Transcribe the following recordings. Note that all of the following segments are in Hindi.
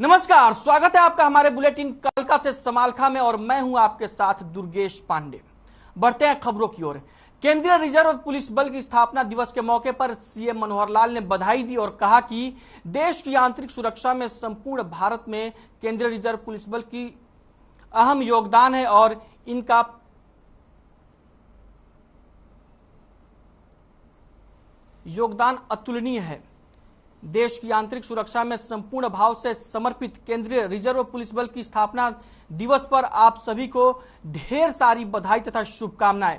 नमस्कार, स्वागत है आपका हमारे बुलेटिन कलका से समालखा में और मैं हूं आपके साथ दुर्गेश पांडे। बढ़ते हैं खबरों की ओर। केंद्रीय रिजर्व पुलिस बल की स्थापना दिवस के मौके पर सीएम मनोहर लाल ने बधाई दी और कहा कि देश की आंतरिक सुरक्षा में संपूर्ण भारत में केंद्रीय रिजर्व पुलिस बल की अहम योगदान है और इनका योगदान अतुलनीय है। देश की आंतरिक सुरक्षा में संपूर्ण भाव से समर्पित केंद्रीय रिजर्व पुलिस बल की स्थापना दिवस पर आप सभी को ढेर सारी बधाई तथा शुभकामनाएं।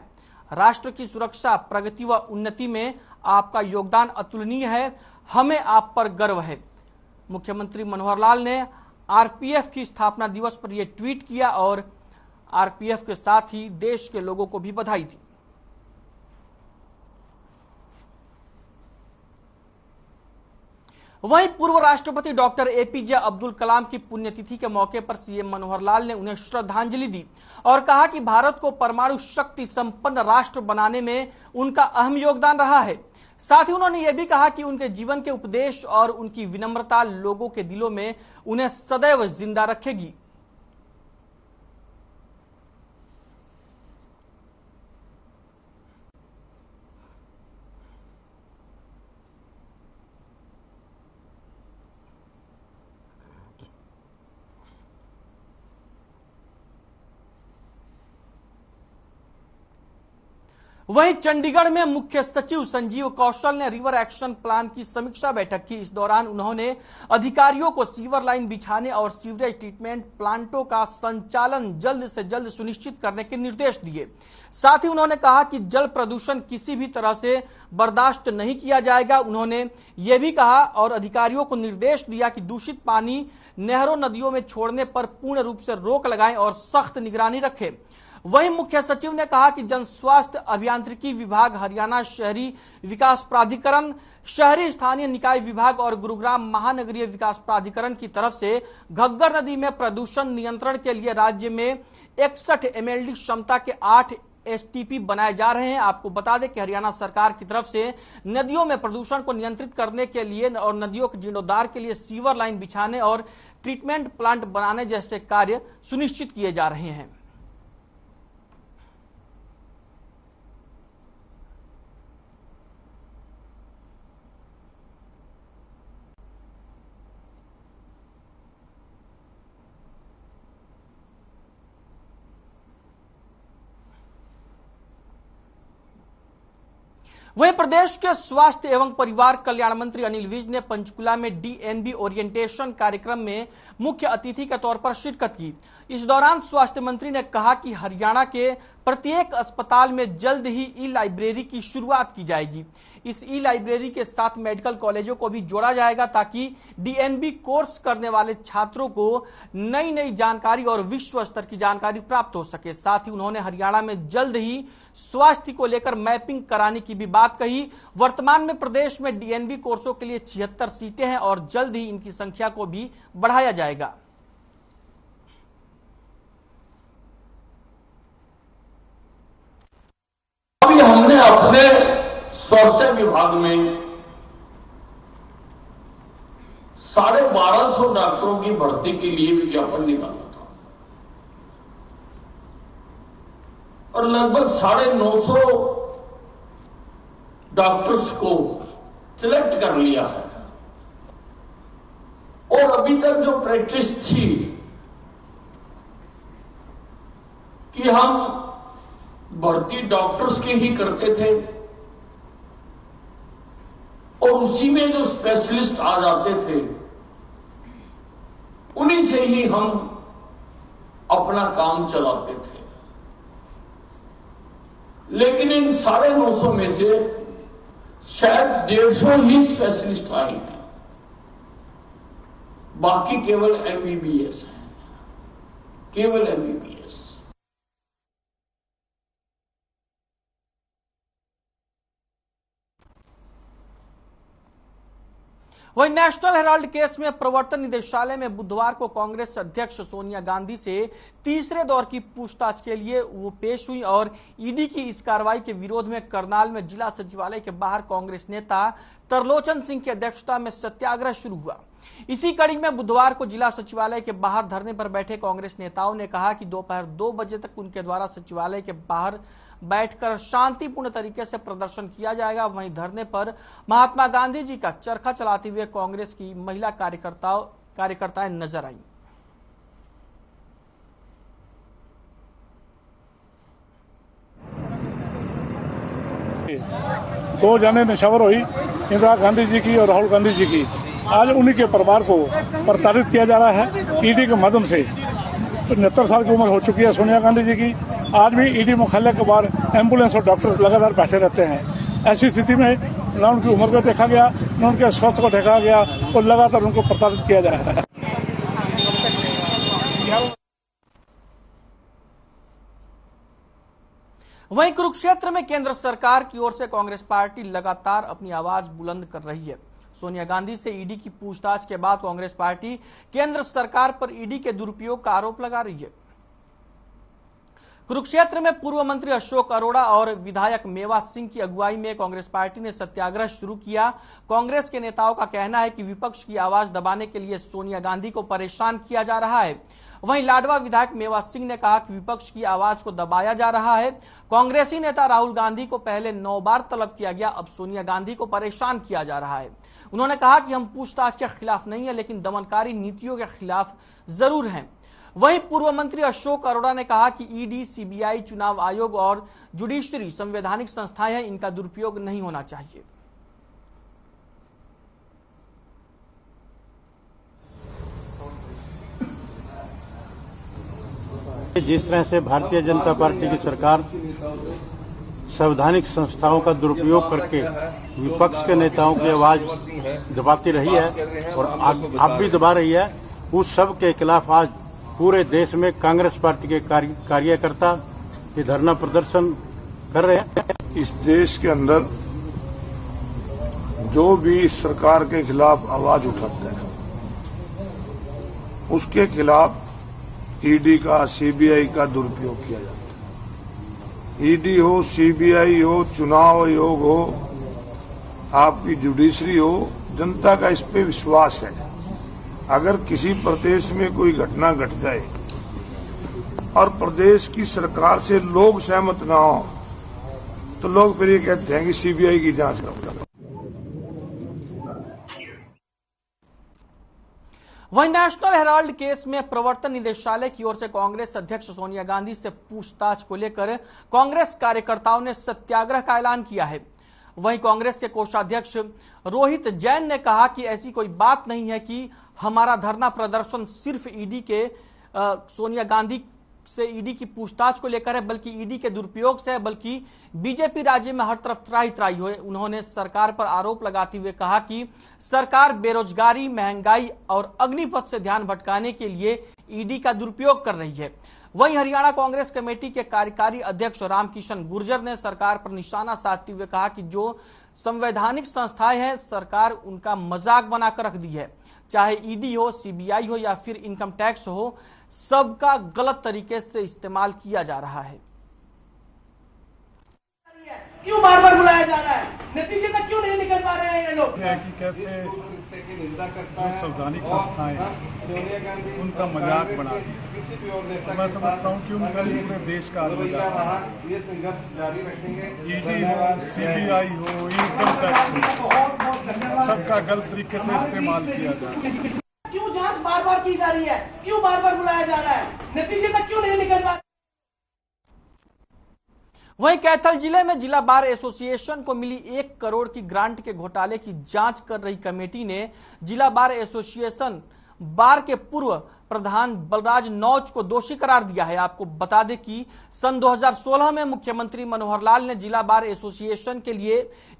राष्ट्र की सुरक्षा, प्रगति व उन्नति में आपका योगदान अतुलनीय है। हमें आप पर गर्व है। मुख्यमंत्री मनोहर लाल ने आरपीएफ की स्थापना दिवस पर यह ट्वीट किया और आरपीएफ के साथ ही देश के लोगों को भी बधाई दी। वहीं पूर्व राष्ट्रपति डॉक्टर एपीजे अब्दुल कलाम की पुण्यतिथि के मौके पर सीएम मनोहर लाल ने उन्हें श्रद्धांजलि दी और कहा कि भारत को परमाणु शक्ति संपन्न राष्ट्र बनाने में उनका अहम योगदान रहा है। साथ ही उन्होंने यह भी कहा कि उनके जीवन के उपदेश और उनकी विनम्रता लोगों के दिलों में उन्हें सदैव जिंदा रखेगी। वहीं चंडीगढ़ में मुख्य सचिव संजीव कौशल ने रिवर एक्शन प्लान की समीक्षा बैठक की। इस दौरान उन्होंने अधिकारियों को सीवर लाइन बिछाने और सीवरेज ट्रीटमेंट प्लांटों का संचालन जल्द से जल्द सुनिश्चित करने के निर्देश दिए। साथ ही उन्होंने कहा कि जल प्रदूषण किसी भी तरह से बर्दाश्त नहीं किया जाएगा। उन्होंने ये भी कहा और अधिकारियों को निर्देश दिया कि दूषित पानी नहरों नदियों में छोड़ने पर पूर्ण रूप से रोक लगाएं और सख्त निगरानी रखें। वहीं मुख्य सचिव ने कहा कि जन स्वास्थ्य अभियांत्रिकी विभाग, हरियाणा शहरी विकास प्राधिकरण, शहरी स्थानीय निकाय विभाग और गुरुग्राम महानगरीय विकास प्राधिकरण की तरफ से घग्गर नदी में प्रदूषण नियंत्रण के लिए राज्य में 61 एमएलडी क्षमता के 8 एसटीपी बनाए जा रहे हैं। आपको बता दें कि हरियाणा सरकार की तरफ से नदियों में प्रदूषण को नियंत्रित करने के लिए और नदियों के जीर्णोद्धार के लिए सीवर लाइन बिछाने और ट्रीटमेंट प्लांट बनाने जैसे कार्य सुनिश्चित किए जा रहे हैं। वहीं प्रदेश के स्वास्थ्य एवं परिवार कल्याण मंत्री अनिल विज ने पंचकुला में डीएनबी ओरिएंटेशन कार्यक्रम में मुख्य अतिथि के तौर पर शिरकत की। इस दौरान स्वास्थ्य मंत्री ने कहा कि हरियाणा के प्रत्येक अस्पताल में जल्द ही ई लाइब्रेरी की शुरुआत की जाएगी। इस ई लाइब्रेरी के साथ मेडिकल कॉलेजों को भी जोड़ा जाएगा ताकि डीएनबी कोर्स करने वाले छात्रों को नई नई जानकारी और विश्व स्तर की जानकारी प्राप्त हो सके। साथ ही उन्होंने हरियाणा में जल्द ही स्वास्थ्य को लेकर मैपिंग कराने की भी बात कही। वर्तमान में प्रदेश में डीएनबी कोर्सों के लिए 76 सीटें हैं और जल्द ही इनकी संख्या को भी बढ़ाया जाएगा। अभी हमने अपने स्वास्थ्य विभाग में 1250 डॉक्टरों की भर्ती के लिए विज्ञापन निकाला था और लगभग 950 डॉक्टर्स को सिलेक्ट कर लिया है। और अभी तक जो प्रैक्टिस थी कि हम भर्ती डॉक्टर्स के ही करते थे और उसी में जो स्पेशलिस्ट आ जाते थे उन्हीं से ही हम अपना काम चलाते थे। लेकिन इन 950 में से शायद 150 ही स्पेशलिस्ट आए हैं, बाकी केवल एमबीबीएस है, केवल एमबीबीएस। वहीं नेशनल हेराल्ड केस में प्रवर्तन निदेशालय में बुधवार को कांग्रेस अध्यक्ष सोनिया गांधी से तीसरे दौर की पूछताछ के लिए वो पेश हुई और ईडी की इस कार्रवाई के विरोध में करनाल में जिला सचिवालय के बाहर कांग्रेस नेता तरलोचन सिंह की अध्यक्षता में सत्याग्रह शुरू हुआ। इसी कड़ी में बुधवार को जिला सचिवालय के बाहर धरने पर बैठे कांग्रेस नेताओं ने कहा कि दोपहर 2 बजे तक उनके द्वारा सचिवालय के बाहर बैठकर शांतिपूर्ण तरीके से प्रदर्शन किया जाएगा। वहीं धरने पर महात्मा गांधी जी का चरखा चलाते हुए कांग्रेस की महिला कार्यकर्ताएं नजर आई। दो जाने निशावर हुई इंदिरा गांधी जी की और राहुल गांधी जी की। आज उन्हीं के परिवार को प्रताड़ित किया जा रहा है ईडी के माध्यम से। 69 साल की उम्र हो चुकी है सोनिया गांधी जी की। आज भी ईडी मुख्यालय के बाहर एम्बुलेंस और डॉक्टर्स लगातार बैठे रहते हैं। ऐसी स्थिति में न उनकी उम्र को देखा गया, न उनके स्वास्थ्य को देखा गया और लगातार उनको प्रताड़ित किया जा रहा है। वहीं कुरुक्षेत्र में केंद्र सरकार की ओर से कांग्रेस पार्टी लगातार अपनी आवाज बुलंद कर रही है। सोनिया गांधी से ईडी की पूछताछ के बाद कांग्रेस पार्टी केंद्र सरकार पर ईडी के दुरुपयोग का आरोप लगा रही है। कुरुक्षेत्र में पूर्व मंत्री अशोक अरोड़ा और विधायक मेवा सिंह की अगुवाई में कांग्रेस पार्टी ने सत्याग्रह शुरू किया। कांग्रेस के नेताओं का कहना है कि विपक्ष की आवाज दबाने के लिए सोनिया गांधी को परेशान किया जा रहा है। वहीं लाडवा विधायक मेवा सिंह ने कहा कि विपक्ष की आवाज को दबाया जा रहा है। कांग्रेसी नेता राहुल गांधी को पहले 9 बार तलब किया गया, अब सोनिया गांधी को परेशान किया जा रहा है। उन्होंने कहा कि हम पूछताछ के खिलाफ नहीं है, लेकिन दमनकारी नीतियों के खिलाफ जरूर हैं। वहीं पूर्व मंत्री अशोक अरोड़ा ने कहा कि ईडी, सीबीआई, चुनाव आयोग और जुडिशरी संवैधानिक संस्थाएं हैं, इनका दुरुपयोग नहीं होना चाहिए। जिस तरह से भारतीय जनता पार्टी की सरकार संवैधानिक संस्थाओं का दुरुपयोग करके विपक्ष के नेताओं की आवाज दबाती रही है और अब भी दबा रही है, उस सब के खिलाफ आज पूरे देश में कांग्रेस पार्टी के कार्यकर्ता ये धरना प्रदर्शन कर रहे हैं। इस देश के अंदर जो भी सरकार के खिलाफ आवाज उठाता है उसके खिलाफ ईडी का, सीबीआई का दुरुपयोग किया जाता है। ईडी हो, सीबीआई हो, चुनाव आयोग हो, आपकी जुडिशरी हो, जनता का इस पे विश्वास है। अगर किसी प्रदेश में कोई घटना घट जाए और प्रदेश की सरकार से लोग सहमत ना हो तो लोग फिर ये कहते हैं कि सीबीआई की जांच करो। वहीं नेशनल हेराल्ड केस में प्रवर्तन निदेशालय की ओर से कांग्रेस अध्यक्ष सोनिया गांधी से पूछताछ को लेकर कांग्रेस कार्यकर्ताओं ने सत्याग्रह का ऐलान किया है। वहीं कांग्रेस के कोषाध्यक्ष रोहित जैन ने कहा कि ऐसी कोई बात नहीं है कि हमारा धरना प्रदर्शन सिर्फ ईडी के सोनिया गांधी से ईडी की पूछताछ को लेकर है, बल्कि ईडी के दुरुपयोग से है, बल्कि बीजेपी राज्य में हर तरफ त्राही त्राही हुए। उन्होंने सरकार पर आरोप लगाते हुए कहा कि सरकार बेरोजगारी, महंगाई और अग्निपथ से ध्यान भटकाने के लिए ईडी का दुरुपयोग कर रही है। वहीं हरियाणा कांग्रेस कमेटी के कार्यकारी अध्यक्ष रामकिशन गुर्जर ने सरकार पर निशाना साधते हुए कहा कि जो संवैधानिक संस्थाएं हैं, सरकार उनका मजाक बनाकर रख दी है। चाहे ईडी हो, सीबीआई हो या फिर इनकम टैक्स हो, सबका गलत तरीके से इस्तेमाल किया जा रहा है। क्यों बार बार बुलाया जा रहा है? नतीजे तक क्यों नहीं निकल पा रहे हैं ये लोग? कि कैसे संवैधानिक संस्थाएं उनका मजाक बना दिया। मैं समझता हूँ कि उनका पूरे देश का मजाक, ईडी हो, सीबीआई हो, इनकम टैक्स हो, सबका गलत तरीके से इस्तेमाल किया जा रहा है। क्यों जांच बार बार की जा रही है? क्यों बार बार बुलाया जा रहा है? नतीजे तक क्यों नहीं निकल पा रहे? वहीं कैथल जिले में जिला बार एसोसिएशन को मिली 1 करोड़ की ग्रांट के घोटाले की जांच कर रही कमेटी ने जिला बार एसोसिएशन बार के पूर्व प्रधान बलराज नौच को दोषी करार दिया है। आपको बता दें कि सन 2016 में मुख्यमंत्री मनोहर लाल ने जिला बार एसोसिएशन के लिए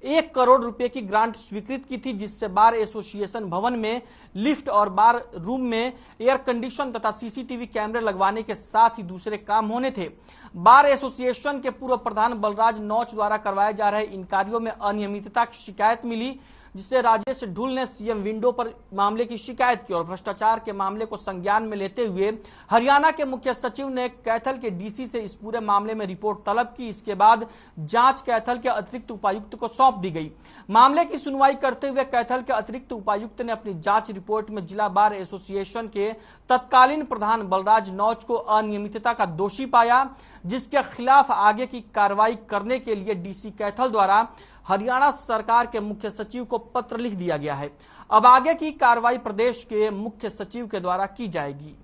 1 करोड़ रुपए की ग्रांट स्वीकृत की थी, जिससे बार एसोसिएशन भवन में लिफ्ट और बार रूम में एयर कंडीशन तथा सीसीटीवी कैमरे लगवाने के साथ ही दूसरे काम होने थे। बार एसोसिएशन के पूर्व प्रधान बलराज नौच द्वारा करवाए जा रहे इन कार्यों में अनियमितता की शिकायत मिली, जिससे राजेश ढुल ने सीएम विंडो पर मामले की शिकायत की और भ्रष्टाचार के मामले को संज्ञान में लेते हुए हरियाणा के मुख्य सचिव ने कैथल के डीसी से इस पूरे मामले में रिपोर्ट तलब की। इसके बाद जांच कैथल के अतिरिक्त उपायुक्त को सौंप दी गई। मामले की सुनवाई करते हुए कैथल के अतिरिक्त उपायुक्त ने अपनी जांच रिपोर्ट में जिला बार एसोसिएशन के तत्कालीन प्रधान बलराज नौच को अनियमितता का दोषी पाया, जिसके खिलाफ आगे की कार्रवाई करने के लिए डीसी कैथल द्वारा हरियाणा सरकार के मुख्य सचिव को पत्र लिख दिया गया है। अब आगे की कार्रवाई प्रदेश के मुख्य सचिव के द्वारा की जाएगी।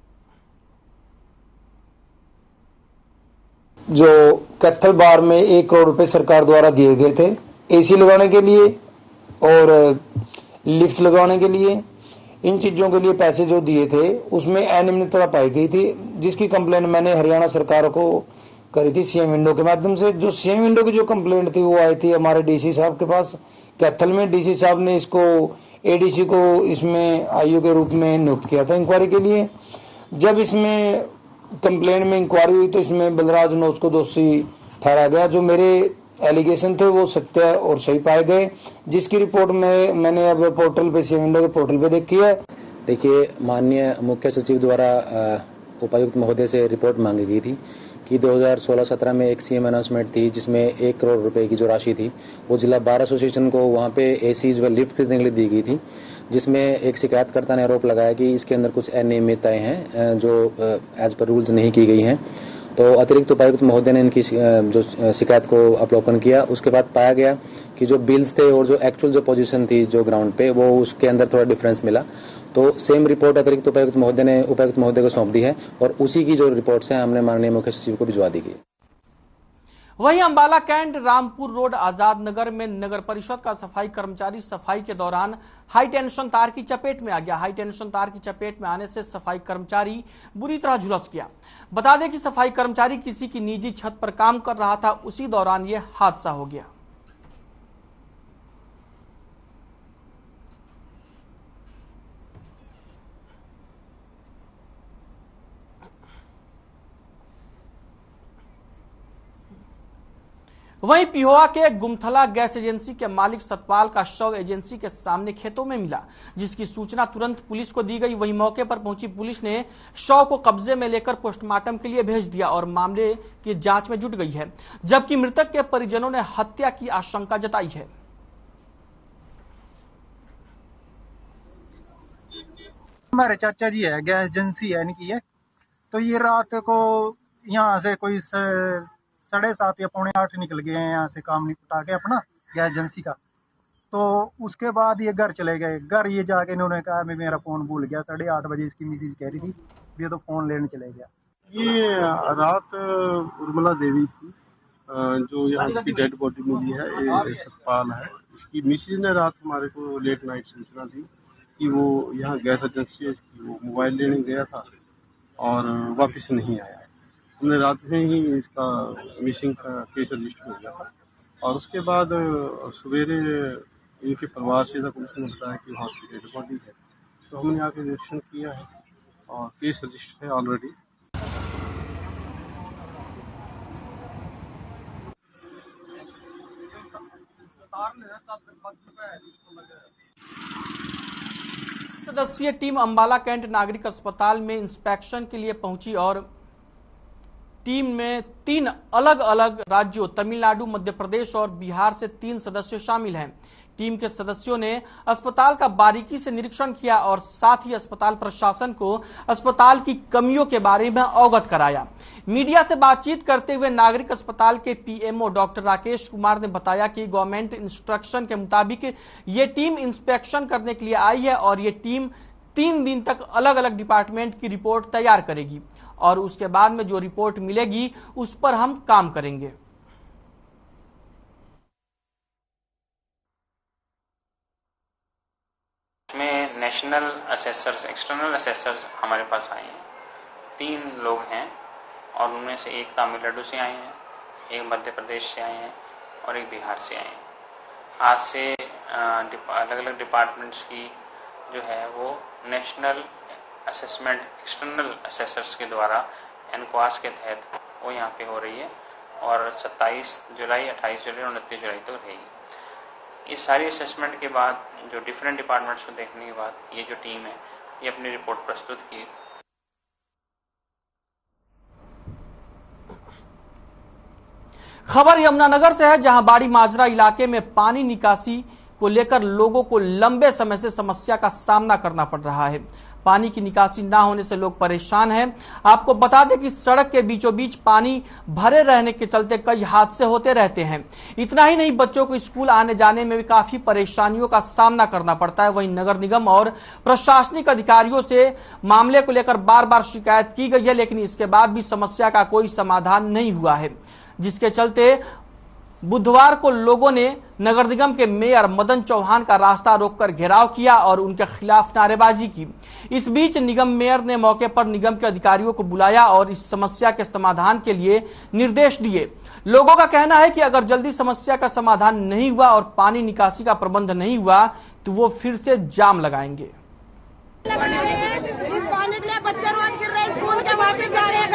जो कैथल बार में 1 करोड़ रुपए सरकार द्वारा दिए गए थे एसी लगाने के लिए और लिफ्ट लगाने के लिए, इन चीजों के लिए पैसे जो दिए थे उसमें अनियमितता पाई गई थी, जिसकी कंप्लेंट मैंने हरियाणा सरकार को करी थी सीएम विंडो के माध्यम से। जो सीएम विंडो की जो कंप्लेंट थी वो आई थी हमारे डीसी साहब के पास कैथल में। डीसी साहब ने इसको एडीसी को इसमें आईओ के रूप में नियुक्त किया था इंक्वायरी के लिए। जब इसमें कंप्लेंट में इंक्वायरी हुई तो इसमें बलराज नौच को दोषी ठहराया गया। जो मेरे एलिगेशन थे वो सत्य और सही पाए गए, जिसकी रिपोर्ट में मैंने अब पोर्टल पे सीएम विंडो के पोर्टल पे देखी है। देखिए, माननीय मुख्य सचिव द्वारा उपायुक्त महोदय से रिपोर्ट मांगी गई थी कि 2016-17 में एक सीएम अनाउंसमेंट थी जिसमें 1 करोड़ रुपए की जो राशि थी वो जिला बार एसोसिएशन को वहाँ पे एसीज व लिफ्ट खरीदने के लिए दी गई थी, जिसमें एक शिकायतकर्ता ने आरोप लगाया कि इसके अंदर कुछ अनियमितताएं हैं जो एज पर रूल्स नहीं की गई हैं। तो अतिरिक्त उपायुक्त महोदय ने इनकी जो शिकायत को अवलोकन किया। उसके बाद पाया गया कि जो बिल्स थे और जो एक्चुअल जो पोजीशन थी जो ग्राउंड पे वो उसके अंदर थोड़ा डिफरेंस मिला। तो सेम रिपोर्ट अतिरिक्त उपायुक्त महोदय ने उपायुक्त महोदय को सौंप दी है और उसी की जो रिपोर्ट्स हैं हमने माननीय मुख्य सचिव को भिजवा दी गई। वहीं अंबाला कैंट रामपुर रोड आजाद नगर में नगर परिषद का सफाई कर्मचारी सफाई के दौरान हाई टेंशन तार की चपेट में आ गया। हाई टेंशन तार की चपेट में आने से सफाई कर्मचारी बुरी तरह झुलस गया। बता दें कि सफाई कर्मचारी किसी की निजी छत पर काम कर रहा था, उसी दौरान यह हादसा हो गया। वहीं पिहोवा के गुमथला गैस एजेंसी के मालिक सतपाल का शव एजेंसी के सामने खेतों में मिला, जिसकी सूचना तुरंत पुलिस को दी गई। वहीं मौके पर पहुंची पुलिस ने शव को कब्जे में लेकर पोस्टमार्टम के लिए भेज दिया और मामले की जांच में जुट गई है, जबकि मृतक के परिजनों ने हत्या की आशंका जताई है। हमारे चाचा जी है, गैस एजेंसी है इनकी है। तो ये रात को यहाँ से कोई 7:30 या 7:45 निकल गए हैं यहाँ से काम निपटा के अपना गैस एजेंसी का। तो उसके बाद ये घर चले गए। घर ये जाके इन्होंने कहा मैं मेरा फोन भूल गया। 8:30 बजे इसकी मिसेज कह रही थी ये तो फोन लेने चले गया। ये रात उर्मिला देवी थी जो यहाँ की डेड बॉडी मिली है, ये सतपाल है। उसकी मिसेज ने रात हमारे को लेट नाइट सूचना दी कि वो यहाँ गैस एजेंसी है, वो मोबाइल लेने गया था और वापस नहीं आया। हमने रात में ही इसका मिसिंग का केस रजिस्टर हो गया था और उसके बाद सवेरे इनके परिवार से पुलिस ने बताया कि वहाँ की डेड बॉडी है। तो हमने आके निरीक्षण किया है और केस रजिस्टर है ऑलरेडी। सदस्यीय टीम अंबाला कैंट नागरिक अस्पताल में इंस्पेक्शन के लिए पहुंची और टीम में 3 अलग अलग राज्यों तमिलनाडु, मध्य प्रदेश और बिहार से 3 सदस्य शामिल हैं। टीम के सदस्यों ने अस्पताल का बारीकी से निरीक्षण किया और साथ ही अस्पताल प्रशासन को अस्पताल की कमियों के बारे में अवगत कराया। मीडिया से बातचीत करते हुए नागरिक अस्पताल के पीएमओ डॉक्टर राकेश कुमार ने बताया कि गवर्नमेंट इंस्ट्रक्शन के मुताबिक ये टीम इंस्पेक्शन करने के लिए आई है और ये टीम 3 दिन तक अलग अलग डिपार्टमेंट की रिपोर्ट तैयार करेगी और उसके बाद में जो रिपोर्ट मिलेगी उस पर हम काम करेंगे। में नेशनल असेसर्स, एक्सटर्नल असेसर्स हमारे पास आए हैं। 3 लोग हैं और उनमें से एक तमिलनाडु से आए हैं, एक मध्य प्रदेश से आए हैं और एक बिहार से आए हैं। आज से अलग अलग डिपार्टमेंट्स की जो है वो नेशनल असेसमेंट एक्सटर्नल असेसर्स के द्वारा एनक्वास के तहत वो यहाँ पे हो रही है और 27 जुलाई, 28 जुलाई और 29 जुलाई तक रहेगी। इस सारी असेसमेंट के बाद जो डिफरेंट डिपार्टमेंट्स को देखने के बाद ये जो टीम है ये अपनी रिपोर्ट प्रस्तुत की। खबर यमुनानगर से है, जहां बाड़ी माजरा इलाके में पानी निकासी को लेकर लोगों को लंबे समय से समस्या का सामना करना पड़ रहा है। पानी की निकासी ना होने से लोग परेशान हैं। आपको बता दें कि सड़क के बीचों बीच पानी भरे रहने के चलते कई हादसे होते रहते हैं। इतना ही नहीं, बच्चों को स्कूल आने जाने में भी काफी परेशानियों का सामना करना पड़ता है। वहीं नगर निगम और प्रशासनिक अधिकारियों से मामले को लेकर बार बार शिकायत की गई है, लेकिन इसके बाद भी समस्या का कोई समाधान नहीं हुआ है, जिसके चलते बुधवार को लोगों ने नगर निगम के मेयर मदन चौहान का रास्ता रोककर घेराव किया और उनके खिलाफ नारेबाजी की। इस बीच निगम मेयर ने मौके पर निगम के अधिकारियों को बुलाया और इस समस्या के समाधान के लिए निर्देश दिए। लोगों का कहना है कि अगर जल्दी समस्या का समाधान नहीं हुआ और पानी निकासी का प्रबंध नहीं हुआ तो वो फिर से जाम लगाएंगे। पानी के लिए बच्चे रोज गिर रहे हैं, स्कूल के वापस जा रहे हैं।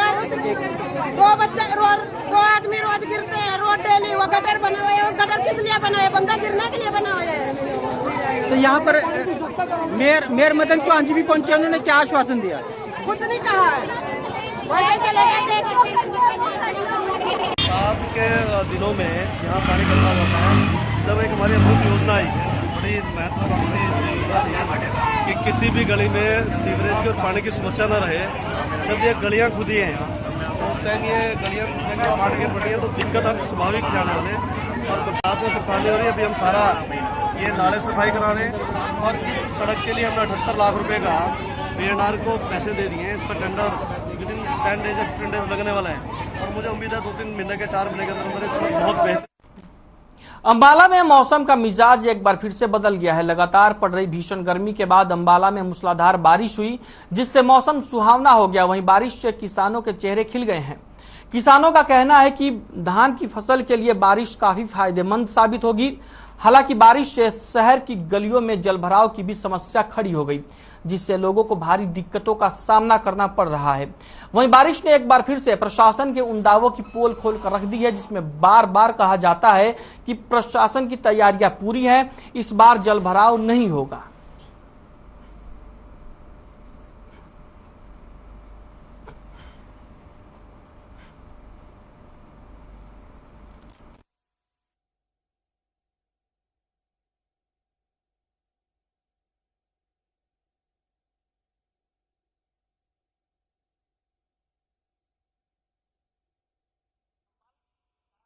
दो आदमी रोज गिरते हैं, रोड डेली। वो गटर बना हुआ है, वो गटर किस लिए बना है? बंदा गिरने के लिए बना हुआ है। तो यहाँ पर मेयर मदन चौहान जी भी पहुंचे, उन्होंने क्या आश्वासन दिया? कुछ नहीं कहा है, वैसे चले गए। आज के दिनों में यहाँ पानी इकट्ठा होता है। जब एक हमारी अमृत योजना आई है, बड़ी महत्वाकांक्षी कि किसी भी गली में सीवरेज की और पानी की समस्या न रहे। जब ये गलियां खुदी हैं तो उस टाइम ये गलियां खुदने के फाट के पड़ी है तो दिक्कत अब स्वाभाविक जाने वाले और बरसात में परेशानी हो रही है। अभी हम सारा ये नाले सफाई करा रहे हैं और इस सड़क के लिए हमने 78 लाख रुपए का PNR को पैसे दे दिए हैं। इसका टेंडर विदिन 10 डेज 15 डेज लगने वाला है और मुझे उम्मीद है 2-3 महीने के 4 महीने के अंदर सड़क बहुत बेहतर। अंबाला में मौसम का मिजाज एक बार फिर से बदल गया है। लगातार पड़ रही भीषण गर्मी के बाद अंबाला में मूसलाधार बारिश हुई, जिससे मौसम सुहावना हो गया। वहीं बारिश से किसानों के चेहरे खिल गए हैं। किसानों का कहना है कि धान की फसल के लिए बारिश काफी फायदेमंद साबित होगी। हालांकि बारिश से शहर की गलियों में जलभराव की भी समस्या खड़ी हो गई, जिससे लोगों को भारी दिक्कतों का सामना करना पड़ रहा है। वहीं बारिश ने एक बार फिर से प्रशासन के उन दावों की पोल खोल कर रख दी है, जिसमें बार बार कहा जाता है कि प्रशासन की तैयारियां पूरी हैं, इस बार जलभराव नहीं होगा।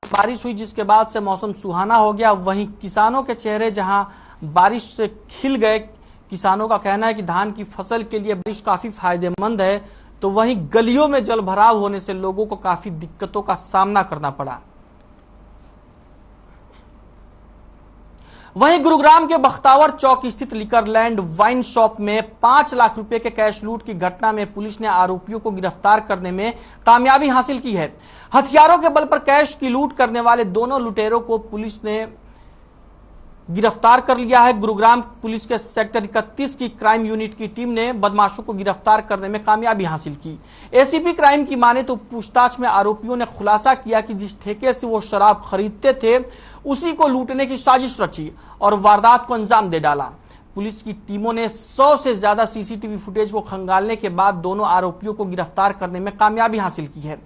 बारिश हुई जिसके बाद से मौसम सुहाना हो गया। वहीं किसानों के चेहरे जहां बारिश से खिल गए, किसानों का कहना है कि धान की फसल के लिए बारिश काफी फायदेमंद है, तो वहीं गलियों में जलभराव होने से लोगों को काफी दिक्कतों का सामना करना पड़ा। वहीं गुरुग्राम के बख्तावर चौक स्थित लिकरलैंड वाइन शॉप में 5 लाख रुपए के कैश लूट की घटना में पुलिस ने आरोपियों को गिरफ्तार करने में कामयाबी हासिल की है। हथियारों के बल पर कैश की लूट करने वाले दोनों लुटेरों को पुलिस ने गिरफ्तार कर लिया है। गुरुग्राम पुलिस के सेक्टर 31 की क्राइम यूनिट की टीम ने बदमाशों को गिरफ्तार करने में कामयाबी हासिल की। एसीपी क्राइम की माने तो पूछताछ में आरोपियों ने खुलासा किया कि जिस ठेके से वो शराब खरीदते थे उसी को लूटने की साजिश रची और वारदात को अंजाम दे डाला। पुलिस की टीमों ने 100 से ज्यादा सीसीटीवी फुटेज को खंगालने के बाद दोनों आरोपियों को गिरफ्तार करने में कामयाबी हासिल की है।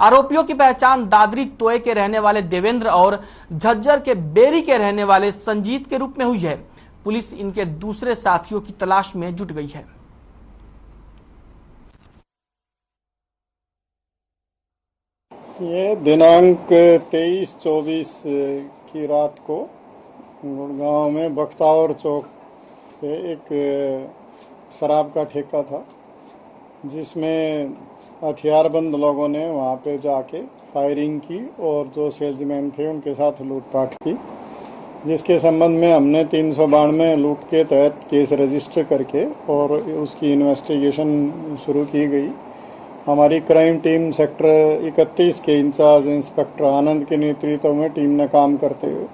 आरोपियों की पहचान दादरी तोय के रहने वाले देवेंद्र और झज्जर के बेरी के रहने वाले संजीत के रूप में हुई है। पुलिस इनके दूसरे साथियों की तलाश में जुट गई है। ये दिनांक 23-24 की रात को गुड़गांव में बख्तावर चौक पे एक शराब का ठेका था, जिसमें हथियारबंद लोगों ने वहां पे जाके फायरिंग की और जो सेल्समैन थे उनके साथ लूटपाट की, जिसके संबंध में हमने 392 लूट के तहत केस रजिस्टर करके और उसकी इन्वेस्टिगेशन शुरू की गई। हमारी क्राइम टीम सेक्टर 31 के इंचार्ज इंस्पेक्टर आनंद के नेतृत्व में टीम ने काम करते हुए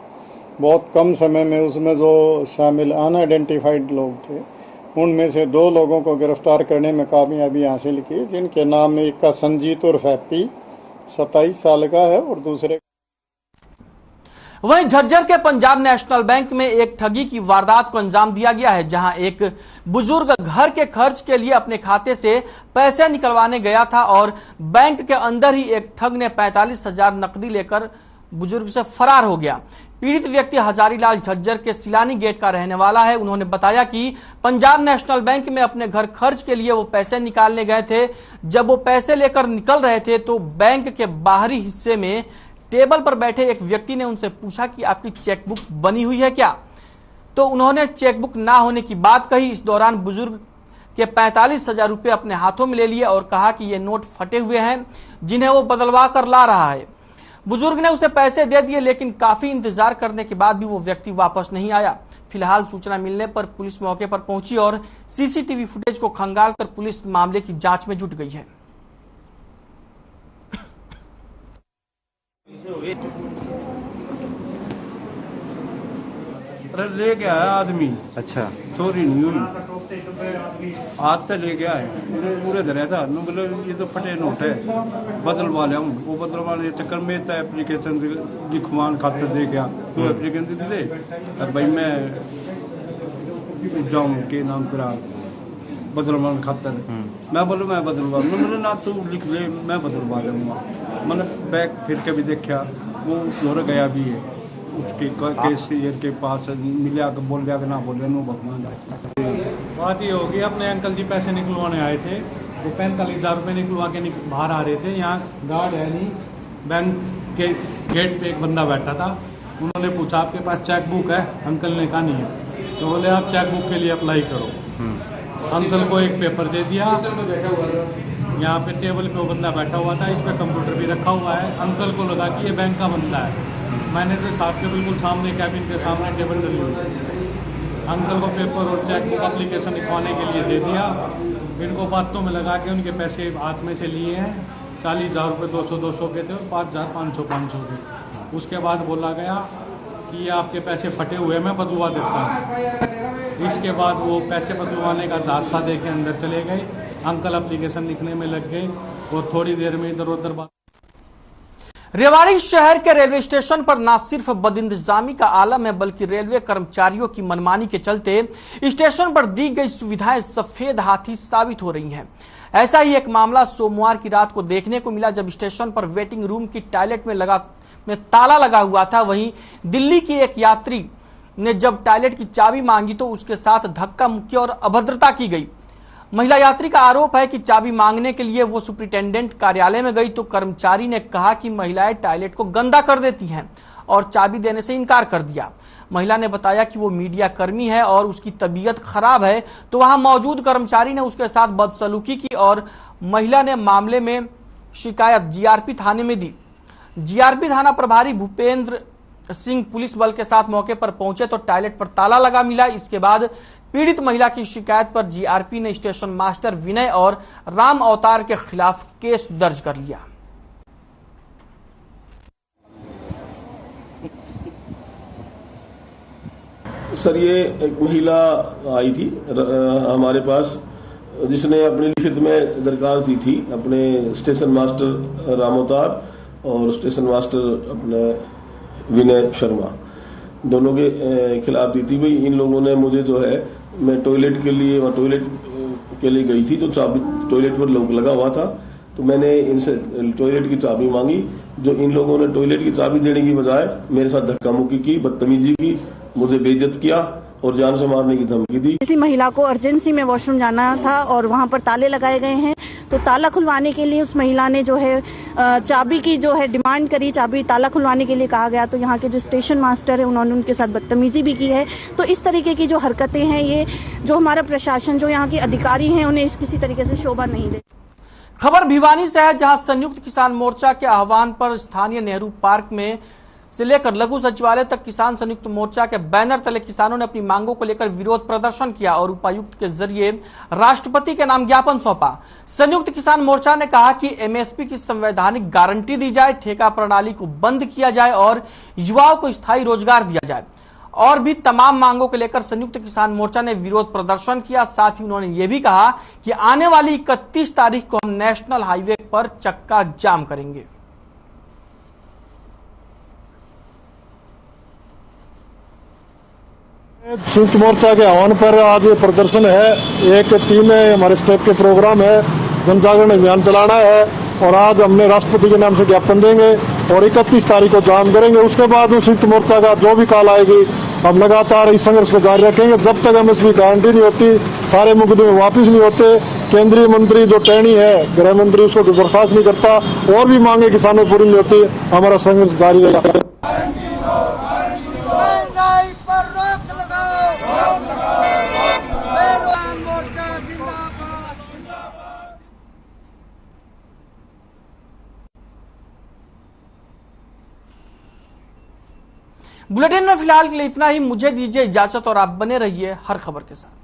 बहुत कम समय में उसमें जो शामिल अनआइडेंटिफाइड लोग थे उनमें से 2 लोगों को गिरफ्तार करने में कामयाबी हासिल की, जिनके नाम एक का संजीत उर्फ हैप्पी 27 साल का है और दूसरे। वहीं झज्जर के पंजाब नेशनल बैंक में एक ठगी की वारदात को अंजाम दिया गया है, जहां एक बुजुर्ग घर के खर्च के लिए अपने खाते से पैसे निकलवाने गया था और बैंक के अंदर ही एक ठग ने 45,000 नकदी लेकर बुजुर्ग से फरार हो गया। पीड़ित व्यक्ति हजारीलाल झज्जर के सिलानी गेट का रहने वाला है। उन्होंने बताया कि पंजाब नेशनल बैंक में अपने घर खर्च के लिए वो पैसे निकालने गए थे। जब वो पैसे लेकर निकल रहे थे तो बैंक के बाहरी हिस्से में टेबल पर बैठे एक व्यक्ति ने उनसे पूछा कि आपकी चेकबुक बनी हुई है क्या? तो उन्होंने चेकबुक ना होने की बात कही। इस दौरान बुजुर्ग के 45,000 रुपए अपने हाथों में ले लिए और कहा कि ये नोट फटे हुए हैं जिन्हें वो बदलवा कर ला रहा है। बुजुर्ग ने उसे पैसे दे दिए, लेकिन काफी इंतजार करने के बाद भी वो व्यक्ति वापस नहीं आया। फिलहाल सूचना मिलने पर पुलिस मौके पर पहुंची और सीसीटीवी फुटेज को खंगालकर पुलिस मामले की जांच में जुट गई है। ले गया है आदमी। अच्छा, चोरी नहीं हुई, आज तक ले गया है। पूरे धरे था बोले ये तो फटे नोट है, बदलवा लिया। वो बदलवाने चक्कर में एप्लीकेशन लिखवान खातर दे गया। तो एप्लीकेशन दे भाई मैं जाऊँ के नाम तेरा बदलवान खातर। मैं बोलूँ मैं बदलवा, बोले ना तू लिख ले मैं बदलवा लूँगा। मैंने बैग फिर के भी देखा, वो जोर गया भी है। उसके कैशियर के पास मिला के बोल दिया कि ना बोले नो भगवान। बात ये होगी, अपने अंकल जी पैसे निकलवाने आए थे, वो 45,000 रुपये निकलवा के बाहर आ रहे थे। यहाँ गार्ड है नहीं, बैंक के गेट पे एक बंदा बैठा था। उन्होंने पूछा आपके पास चेकबुक है? अंकल ने कहा नहीं है। तो बोले आप चेकबुक के लिए अप्लाई करो। अंकल को एक पेपर दे दिया। यहाँ पे टेबल पे वो बंदा बैठा हुआ था, इस पे कंप्यूटर भी रखा हुआ है। अंकल को लगा कि ये बैंक का बंदा है। मैंने तो साहब के बिल्कुल सामने कैबिन के सामने टेबल डली हुई। अंकल को पेपर और चेकबुक एप्लीकेशन लिखवाने के लिए दे दिया। इनको बातों में लगा के उनके पैसे हाथ में से लिए हैं। 40,000 रुपये 200 के थे और 5,000 500 के। उसके बाद बोला गया कि ये आपके पैसे फटे हुए मैं बदलवा देता हूँ। इसके बाद वो पैसे बदलवाने का झांसा दे के अंदर चले गए। अंकल एप्लीकेशन लिखने में लग गए और थोड़ी देर में इधर उधर बात। रेवाड़ी शहर के रेलवे स्टेशन पर न सिर्फ बदइंतजामी का आलम है, बल्कि रेलवे कर्मचारियों की मनमानी के चलते स्टेशन पर दी गई सुविधाएं सफेद हाथी साबित हो रही हैं। ऐसा ही एक मामला सोमवार की रात को देखने को मिला, जब स्टेशन पर वेटिंग रूम की टॉयलेट में ताला लगा हुआ था। वहीं दिल्ली की एक यात्री ने जब टॉयलेट की चाबी मांगी तो उसके साथ धक्का मुक्की और अभद्रता की गई। महिला यात्री का आरोप है कि चाबी मांगने के लिए वो सुपरिटेंडेंट कार्यालय में गई तो कर्मचारी ने कहा कि महिलाएं टॉयलेट को गंदा कर देती हैं और चाबी देने से इनकार कर दिया। महिला ने बताया कि वो मीडिया कर्मी है और उसकी तबीयत खराब है, तो वहां मौजूद कर्मचारी ने उसके साथ बदसलूकी की और महिला ने मामले में शिकायत जीआरपी थाने में दी। जीआरपी थाना प्रभारी भूपेंद्र सिंह पुलिस बल के साथ मौके पर पहुंचे तो टॉयलेट पर ताला लगा मिला। इसके बाद पीड़ित महिला की शिकायत पर जीआरपी ने स्टेशन मास्टर विनय और राम अवतार के खिलाफ केस दर्ज कर लिया। सर, ये एक महिला आई थी हमारे पास, जिसने अपनी लिखित में दरखास्त दी थी अपने स्टेशन मास्टर राम अवतार और स्टेशन मास्टर अपने विनय शर्मा, दोनों के खिलाफ दी थी। भाई इन लोगों ने मुझे जो है, मैं टॉयलेट के लिए गई थी तो चाबी टॉयलेट पर लगा हुआ था, तो मैंने इनसे टॉयलेट की चाबी मांगी। जो इन लोगों ने टॉयलेट की चाबी देने की बजाय मेरे साथ धक्का मुक्की की, बदतमीजी की, मुझे बेइज्जत किया और जान से मारने की धमकी दी। किसी महिला को अर्जेंसी में वॉशरूम जाना था और वहां पर ताले लगाए गए हैं, तो ताला खुलवाने के लिए उस महिला ने जो है चाबी की जो है डिमांड करी, चाबी ताला खुलवाने के लिए कहा गया। तो यहाँ के जो स्टेशन मास्टर है उन्होंने उनके साथ बदतमीजी भी की है। तो इस तरीके की जो हरकतें हैं, ये जो हमारा प्रशासन, जो यहाँ के अधिकारी हैं, उन्हें किसी तरीके से शोभा नहीं दे। खबर भिवानी से है, जहां संयुक्त किसान मोर्चा के आह्वान पर स्थानीय नेहरू पार्क में से लेकर लघु सचिवालय तक किसान संयुक्त मोर्चा के बैनर तले किसानों ने अपनी मांगों को लेकर विरोध प्रदर्शन किया और उपायुक्त के जरिए राष्ट्रपति के नाम ज्ञापन सौंपा। संयुक्त किसान मोर्चा ने कहा कि एमएसपी की संवैधानिक गारंटी दी जाए, ठेका प्रणाली को बंद किया जाए और युवाओं को स्थायी रोजगार दिया जाए। और भी तमाम मांगों को लेकर संयुक्त किसान मोर्चा ने विरोध प्रदर्शन किया। साथ ही उन्होंने ये भी कहा कि आने वाली 31 तारीख को हम नेशनल हाईवे पर चक्का जाम करेंगे। संयुक्त मोर्चा के आह्वान पर आज प्रदर्शन है। एक 3 हमारे स्टेप के प्रोग्राम है, जन जागरण अभियान चलाना है और आज हमने राष्ट्रपति के नाम से ज्ञापन देंगे और 31 तारीख को जाम करेंगे। उसके बाद संयुक्त मोर्चा का जो भी काल आएगी हम लगातार इस संघर्ष को जारी रखेंगे जब तक हमें इसकी गारंटी नहीं होती, सारे मुकदमे वापिस नहीं होते, केंद्रीय मंत्री जो टैनी है गृह मंत्री उसको बर्खास्त नहीं करता और भी मांगे किसानों पूरी नहीं होती, हमारा संघर्ष जारी रहेगा। बुलेटिन में फिलहाल के लिए इतना ही। मुझे दीजिए इजाजत और आप बने रहिए हर खबर के साथ।